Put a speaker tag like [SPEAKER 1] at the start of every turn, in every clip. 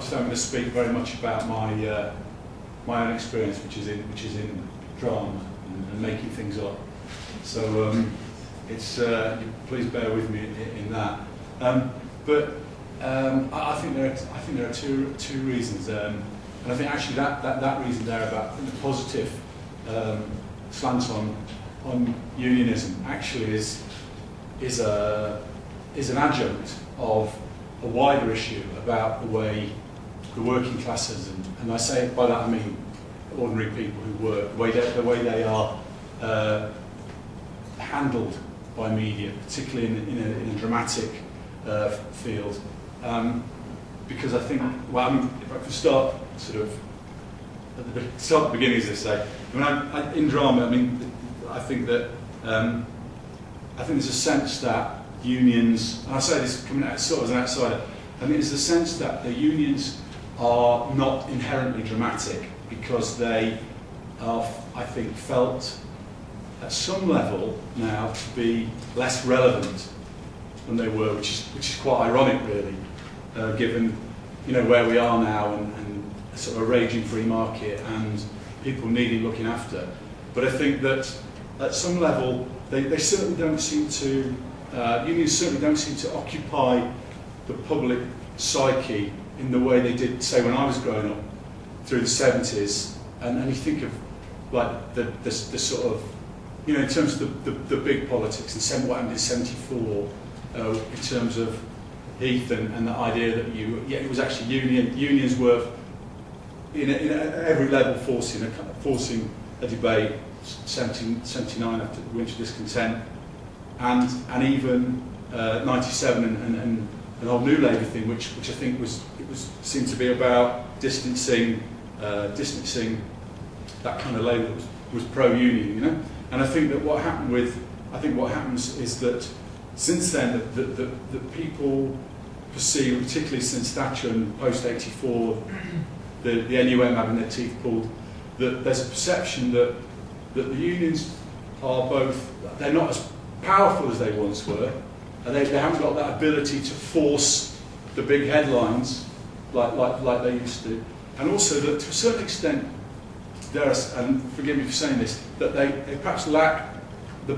[SPEAKER 1] obviously I'm going to speak very much about my own experience, which is in drama and making things up. So please bear with me in that. I think there are two reasons, and I think actually that reason there about the positive slant on unionism actually is an adjunct of a wider issue about the way the working classes, and I say by that I mean ordinary people who work, the way they are handled by media, particularly in a dramatic field. Because I think, well, I mean, if I could start sort of at the beginning, as they say. I mean, in drama, I mean, I think that I think there's a sense that unions, and I say this coming out sort of as an outsider, I mean, there's a sense that the unions are not inherently dramatic because they are, I think, felt at some level now to be less relevant than they were, which is quite ironic, really, given where we are now and sort of a raging free market and people needing looking after. But I think that at some level they certainly don't seem to unions certainly don't seem to occupy the public psyche in the way they did, say, when I was growing up through the 70s. And you think of like the sort of, in terms of the big politics and what happened in '74 in terms of Heath and the idea that it was actually unions were in every level forcing a debate. 79 after the winter discontent, and even 97 and an old New Labour thing, which I think seemed to be about distancing that kind of Labour that was pro-union, And I think that what happens is that since then the people perceive, particularly since Thatcher and post '84, the NUM having their teeth pulled, that there's a perception that the unions are they're not as powerful as they once were, and they haven't got that ability to force the big headlines like they used to. And also that to a certain extent, and forgive me for saying this, that they perhaps lack the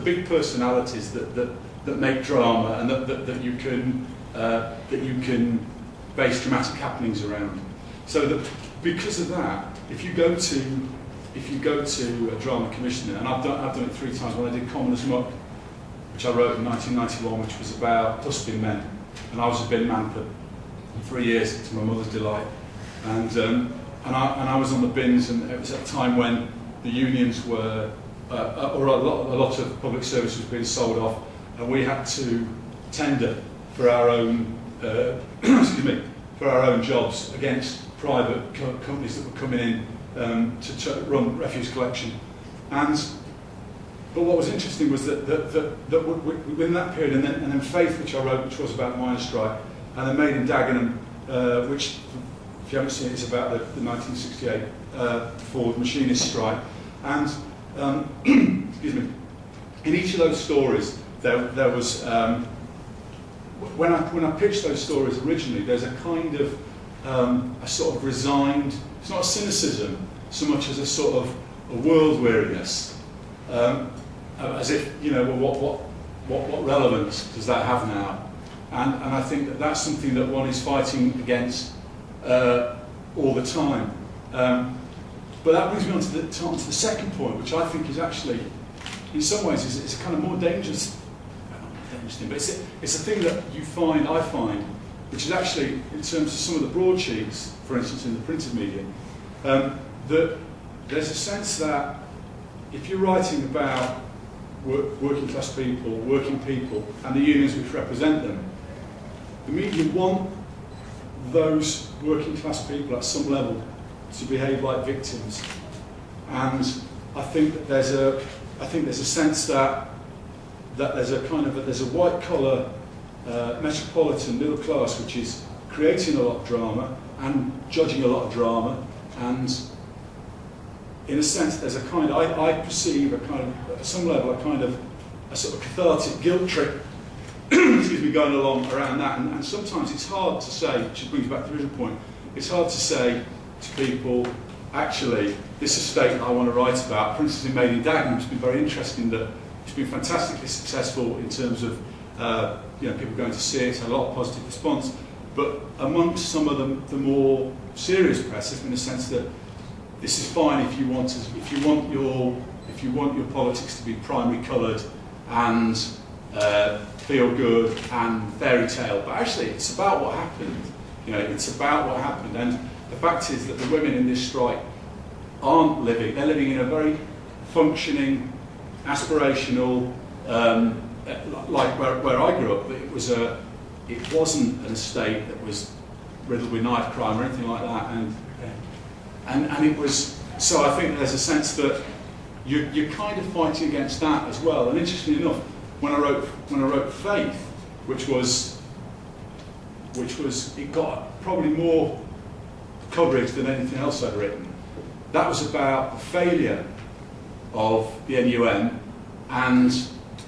[SPEAKER 1] big personalities that make drama and that you can base dramatic happenings around. So that because of that, if you go to a drama commissioner, and I've done it 3 times when I did Commoner's Muck, which I wrote in 1991, which was about dustbin men, and I was a bin man for 3 years to my mother's delight, and I was on the bins, and it was at a time when the unions were, or a lot of public service was being sold off, and we had to tender for our own, for our own jobs against private companies that were coming in to run refuse collection. But what was interesting was that within that period, and then Faith, which I wrote, which was about the miners' strike, and then Made in Dagenham, which, if you haven't seen it, is about the 1968 Ford machinist strike. And excuse me, in each of those stories, there was when I pitched those stories originally, there's a kind of a sort of resigned. It's not a cynicism so much as a sort of a world weariness, as if what relevance does that have now? And I think that that's something that one is fighting against all the time. But that brings me on to the second point, which I think is actually, in some ways, is a kind of more dangerous thing. But it's a thing that I find, which is actually, in terms of some of the broadsheets, for instance, in the printed media, that there's a sense that if you're writing about working class people, working people, and the unions which represent them, the media want those working class people at some level to behave like victims. And I think that there's a sense that there's a white collar metropolitan middle class which is creating a lot of drama and judging a lot of drama, and in a sense there's a kind of, I perceive a kind of, at some level, a sort of cathartic guilt trip excuse me, going along around that. And sometimes it's hard to say, which brings back to the original point, it's hard to say to people, actually, this estate that I want to write about, for instance, in Made in Dagenham, it's been very interesting that it's been fantastically successful in terms of people going to see it, it's had a lot of positive response. But amongst some of the more serious press, there's been a sense that this is fine if you want your politics to be primary coloured and feel good and fairy tale, but actually it's about what happened. It's about what happened, and the fact is that the women in this strike aren't living. They're living in a very functioning, aspirational, like where I grew up. It wasn't an estate that was riddled with knife crime or anything like that, and it was. So I think there's a sense that you're kind of fighting against that as well. And interestingly enough, when I wrote Faith, which was it got probably more coverage than anything else I'd written. That was about the failure of the NUM and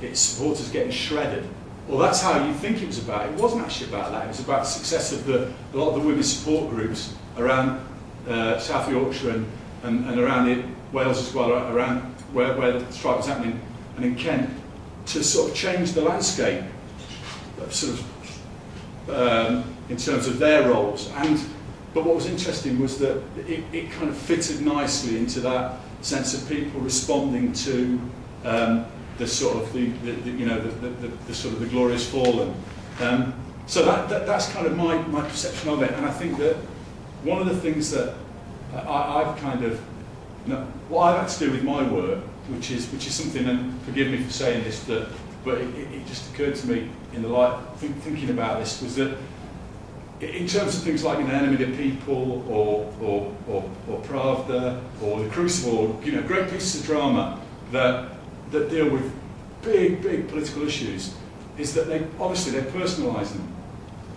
[SPEAKER 1] its supporters getting shredded. Well, that's how you think it was about. It wasn't actually about that. It was about the success of a lot of the women's support groups around South Yorkshire and around Wales as well, around where the strike was happening, and in Kent, to sort of change the landscape, sort of in terms of their roles. But what was interesting was that it kind of fitted nicely into that sense of people responding to the sort of the sort of the glorious fallen. So that's kind of my perception of it, and I think that one of the things that I've kind of what I've had to do with my work, which is something, and forgive me for saying this, but it just occurred to me in the light thinking about this, was that in terms of things like Enemy of the People or Pravda or The Crucible, great pieces of drama that deal with big political issues, is that they personalise them,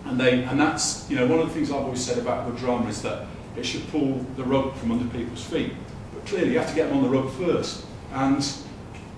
[SPEAKER 1] and that's one of the things I've always said about good drama is that it should pull the rug from under people's feet, but clearly you have to get them on the rug first, and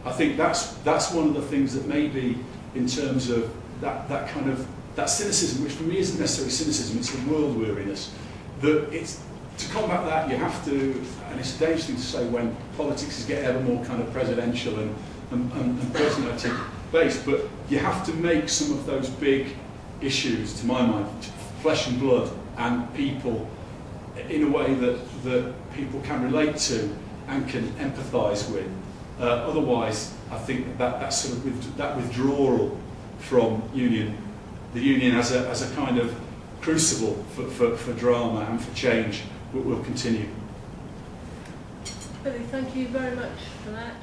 [SPEAKER 1] I think that's one of the things that maybe in terms of that kind of that cynicism, which for me isn't necessarily cynicism, it's a world weariness, that it's to combat that you have to, and it's a dangerous thing to say when politics is getting ever more kind of presidential and personality based, but you have to make some of those big issues, to my mind, flesh and blood and people in a way that people can relate to and can empathise with. Otherwise, I think that sort of that withdrawal from the union as a kind of crucible for drama and for change will continue.
[SPEAKER 2] Billy, thank you very much for that.